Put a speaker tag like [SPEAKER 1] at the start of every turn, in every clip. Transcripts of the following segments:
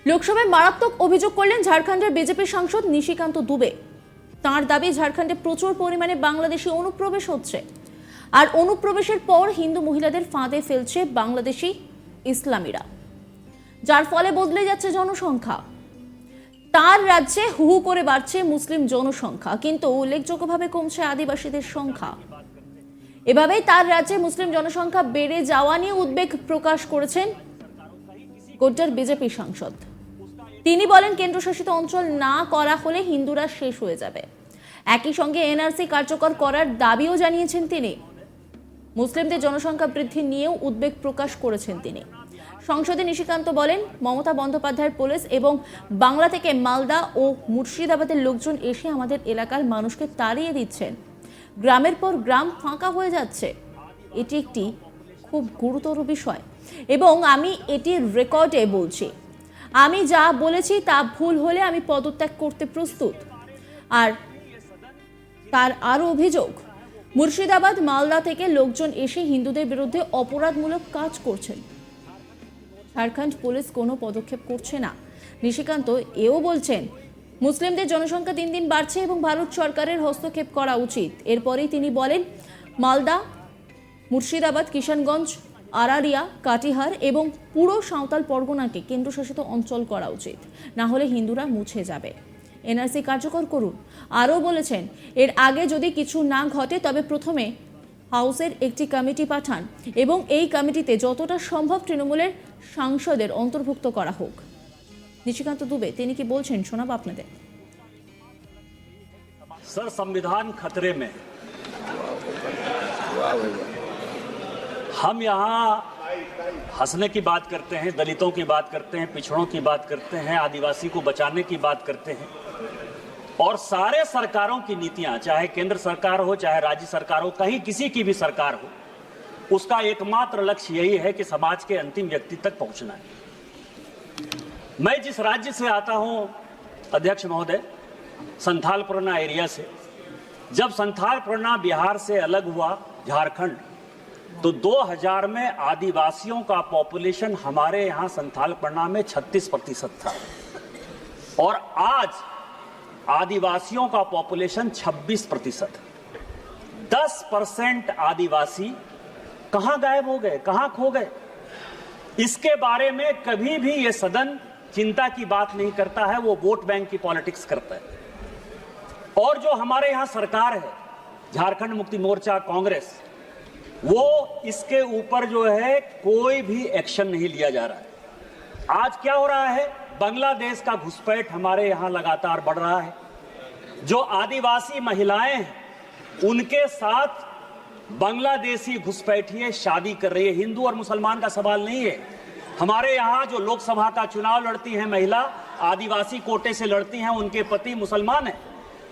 [SPEAKER 1] লোকসভায় মারাত্মক অভিযোগ করলেন ঝাড়খণ্ডের বিজেপি সাংসদ নিশিকান্ত দুবে। তাঁর দাবি, ঝাড়খণ্ডে প্রচুর পরিমাণে বাংলাদেশি অনুপ্রবেশ হচ্ছে, আর অনুপ্রবেশের পর হিন্দু মহিলাদের ফাঁদে ফেলছে বাংলাদেশি ইসলামীরা, যার ফলে বদলে যাচ্ছে জনসংখ্যা। তার রাজ্যে হু হু করে বাড়ছে মুসলিম জনসংখ্যা, কিন্তু উল্লেখযোগ্যভাবে কমছে আদিবাসীদের সংখ্যা। এভাবেই তার রাজ্যে মুসলিম জনসংখ্যা বেড়ে যাওয়া নিয়ে উদ্বেগ প্রকাশ করেছেন গোড্ডার বিজেপি সাংসদ। তিনি বলেন, কেন্দ্রশাসিত অঞ্চল না করা হলে হিন্দুরা শেষ হয়ে যাবে। একই সঙ্গে এনআরসি কার্যকর করার দাবিও জানিয়েছেন তিনি। মুসলিমদের জনসংখ্যা বৃদ্ধি নিয়েও উদ্বেগ প্রকাশ করেছেন তিনি। সংসদে নিশিকান্ত বলেন, মমতা বন্দ্যোপাধ্যায়ের পুলিশ এবং বাংলা থেকে মালদা ও মুর্শিদাবাদের লোকজন এসে আমাদের এলাকার মানুষকে তাড়িয়ে দিচ্ছেন। গ্রামের পর গ্রাম ফাঁকা হয়ে যাচ্ছে। এটি একটি খুব গুরুতর বিষয় এবং আমি এটির রেকর্ডে বলছি। আমি যা বলেছি তা ভুল হলে আমি পদত্যাগ করতে প্রস্তুত। আর তার আরও অভিযোগ, মুর্শিদাবাদ মালদা থেকে লোকজন এসে হিন্দুদের বিরুদ্ধে অপরাধমূলক কাজ করছেন। ঝাড়খণ্ড পুলিশ কোনো পদক্ষেপ করছে না। নিশিকান্ত এও বলছেন, মুসলিমদের জনসংখ্যা দিন দিন বাড়ছে এবং ভারত সরকারের হস্তক্ষেপ করা উচিত। এরপরেই তিনি বলেন, মালদা, মুর্শিদাবাদ, কিষানগঞ্জ, আরারিয়া, কাটিহার এবং পুরো সাঁওতাল পরগনাকে কেন্দ্রশাসিত অঞ্চল করা উচিত, না হলে হিন্দুরা মুছে যাবে। এনআরসি কার্যকর করুন। আরও বলেছেন, এর আগে যদি কিছু না ঘটে তবে প্রথমে হাউসের একটি কমিটি পাঠান এবং এই কমিটিতে যতটা সম্ভব তৃণমূলের সাংসদের অন্তর্ভুক্ত করা হোক। নিশিকান্ত দুবে তিনি কি বলছেন শোনাবো আপনাদের।
[SPEAKER 2] सर, संविधान खतरे में। हम यहाँ हंसने की बात करते हैं, दलितों की बात करते हैं, पिछड़ों की बात करते हैं, आदिवासी को बचाने की बात करते हैं, और सारे सरकारों की नीतियां, चाहे केंद्र सरकार हो चाहे राज्य सरकार हो, कहीं किसी की भी सरकार हो, उसका एकमात्र लक्ष्य यही है कि समाज के अंतिम व्यक्ति तक पहुंचना है। मैं जिस राज्य से आता हूं अध्यक्ष महोदय, संथाल परगना एरिया से, जब संथाल परगना बिहार से अलग हुआ झारखंड, तो 2000 में आदिवासियों का पॉपुलेशन हमारे यहां संथाल परगना में 36% था, और आज आदिवासियों का पॉपुलेशन 26%। 10% आदिवासी कहां गायब हो गए, कहां खो गए? इसके बारे में कभी भी यह सदन चिंता की बात नहीं करता है, वो वोट बैंक की पॉलिटिक्स करता है। और जो हमारे यहां सरकार है, झारखंड मुक्ति मोर्चा, कांग्रेस, वो इसके ऊपर जो है कोई भी एक्शन नहीं लिया जा रहा है। आज क्या हो रहा है, बांग्लादेश का घुसपैठ हमारे यहां लगातार बढ़ रहा है। जो आदिवासी महिलाएं हैं, उनके साथ बांग्लादेशी घुसपैठिए शादी कर रही है। हिंदू और मुसलमान का सवाल नहीं है। हमारे यहाँ जो लोकसभा का चुनाव लड़ती हैं महिला, आदिवासी कोटे से लड़ती हैं, उनके पति मुसलमान हैं।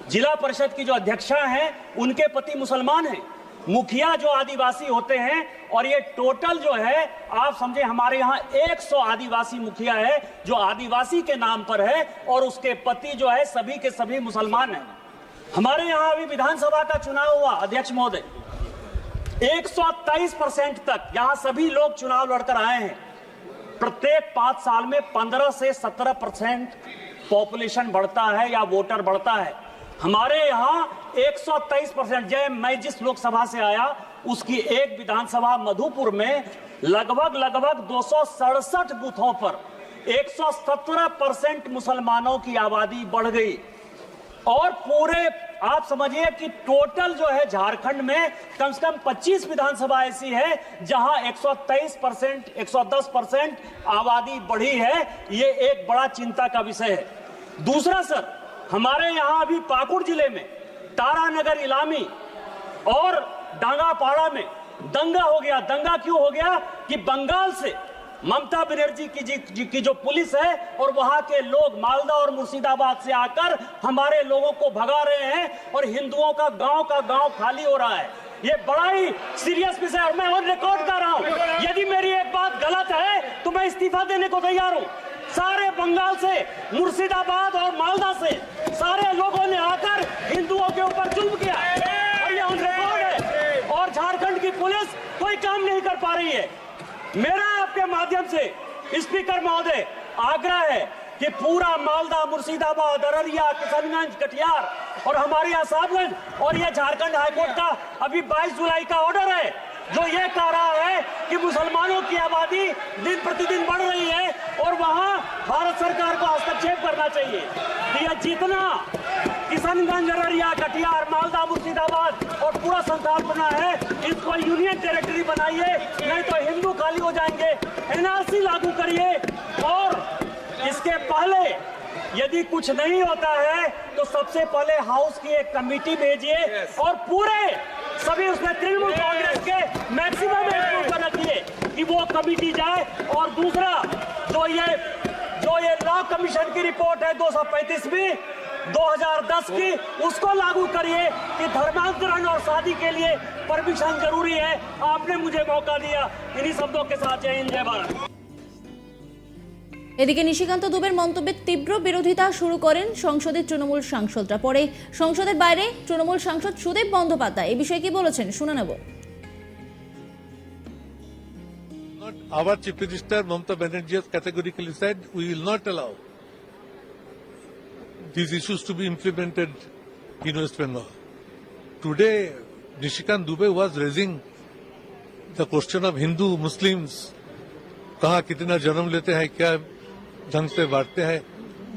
[SPEAKER 2] जिला परिषद की जो अध्यक्षा हैं, उनके पति मुसलमान हैं। मुखिया जो आदिवासी होते हैं, और ये टोटल जो है आप समझे, हमारे यहाँ 100 आदिवासी मुखिया है जो आदिवासी के नाम पर है, और उसके पति जो है सभी के सभी मुसलमान हैं। हमारे यहाँ अभी विधानसभा का चुनाव हुआ अध्यक्ष महोदय, 123% तक यहाँ सभी लोग चुनाव लड़कर आए हैं। प्रत्येक 5 साल में 15 से 17% पॉपुलेशन बढ़ता है या वोटर बढ़ता है। हमारे यहाँ 123%। जय, मैं जिस लोकसभा से आया उसकी एक विधानसभा मधुपुर में लगभग 267 बूथों पर 117% मुसलमानों की आबादी बढ़ गई। और पूरे आप समझिए कि टोटल जो है झारखंड में कम से कम 25 विधानसभा ऐसी है जहां 123%, 110% आबादी बढ़ी है। ये एक बड़ा चिंता का विषय है। दूसरा सर, हमारे यहां अभी पाकुड़ जिले में तारानगर, इलामी और डांगापाड़ा में दंगा हो गया। दंगा क्यों हो गया कि बंगाल से ममता बनर्जी की जो पुलिस है और वहां के लोग मालदा और मुर्शिदाबाद से आकर हमारे लोगों को भगा रहे हैं, और हिंदुओं का गांव खाली हो रहा है। ये बड़ा ही सीरियस विषय है, और मैं और रिकॉर्ड कर रहा हूं। यदि मेरी एक बात गलत है तो मैं इस्तीफा देने को तैयार हूं। सारे बंगाल से, मुर्शिदाबाद और मालदा से सारे लोगों ने आकर हिंदुओं के ऊपर जुल्म किया, और ये ऑन रिकॉर्ड है, और झारखंड की पुलिस कोई काम नहीं कर पा रही है। मेरा आपके माध्यम से स्पीकर महोदय आग्रह है कि पूरा मालदा, मुर्शिदाबाद, अररिया, किशनगंज, कटिहार और हमारे यहाँ साहबगंज और ये झारखंड हाईकोर्ट का अभी 22 जुलाई का ऑर्डर है जो ये कह रहा है कि मुसलमानों की आबादी दिन प्रतिदिन बढ़ रही है और वहां भारत सरकार को हस्तक्षेप करना चाहिए। कि ये जितना किशनगंज, अररिया, कटिहार, मालदा, मुर्शिदाबाद और पूरा संथालपना है, इसको यूनियन टेरिटरी बनाइए, नहीं तो हिंदू खाली हो जाएंगे। एनआरसी लागू करिए और इसके पहले यदि कुछ नहीं होता है तो सबसे पहले हाउस की एक कमेटी भेजिए और पूरे सभी उसमें तृणमूल कांग्रेस के मैक्सिमम एम्प्लॉय को रखिए कि वो कमेटी जाए। और दूसरा जो ये लॉ कमीशन की रिपोर्ट है 235वीं 2010 की, उसको लागू करिए कि धर्मांतरण और शादी के लिए परमिशन जरूरी है। आपने मुझे मौका दिया। इन्हीं शब्दों के साथ जय हिंद, जय भारत।
[SPEAKER 1] এদিকে নিশিকান্ত দুবের মন্তব্যের তীব্র বিরোধিতা শুরু করেন সংসদের তৃণমূল সাংসদরা। পরে সংসদের বাইরে তৃণমূল সাংসদ সুদেব বন্দ্যোপাধ্যায় এই বিষয়ে কি বলেছেন শুনে নেব।
[SPEAKER 3] Our Chief Minister Mamata Banerjee has categorically said we will not allow these issues to be implemented in West Bengal. Today, Nishikant Dubey was raising the question of Hindu Muslims, कहाँ कितना जन्म लेते हैं, क्या ढंग से बांटते हैं.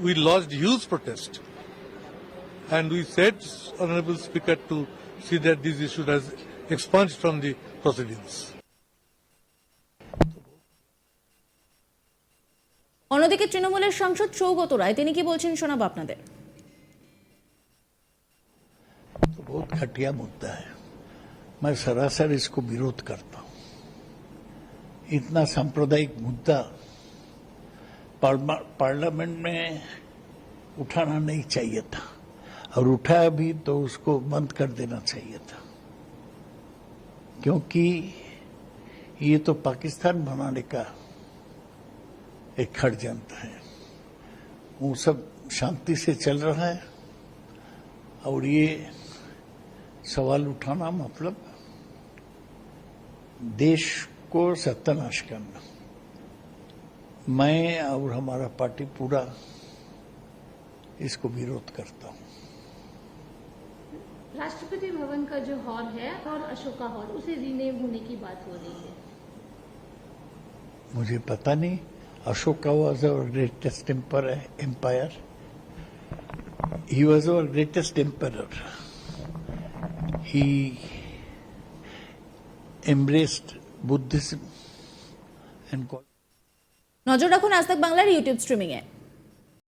[SPEAKER 3] We lodged huge protest and we said, Honorable Speaker, to see that this issue has expunged from the proceedings.
[SPEAKER 1] অন্যদিকে তৃণমূলের সাংসদ সৌগত রায় তিনি কি বলছেন শোনাবো আপনাদের।
[SPEAKER 4] तो बहुत घटिया मुद्दा है, मैं सरासर इसको विरोध करता हूं। इतना सांप्रदायिक मुद्दा पार्लियामेंट में उठाना नहीं चाहिए था, और उठाया भी तो उसको बंद कर देना चाहिए था, क्योंकि ये तो पाकिस्तान बनाने का एक षड्यंत्र है। वो सब शांति से चल रहा है और ये सवाल उठाना मतलब देश को सत्यानाश करना। मैं और हमारा पार्टी पूरा इसको विरोध करता हूं।
[SPEAKER 5] राष्ट्रपति भवन का जो हॉल है और अशोका हॉल, उसे रीनेम होने की बात हो रही है।
[SPEAKER 4] मुझे पता नहीं। Ashoka was our greatest empire. He was our greatest emperor. He embraced Buddhism and
[SPEAKER 1] নজর রাখুন আজ তাক বাংলার ইউটিউব স্ট্রিমিং এ।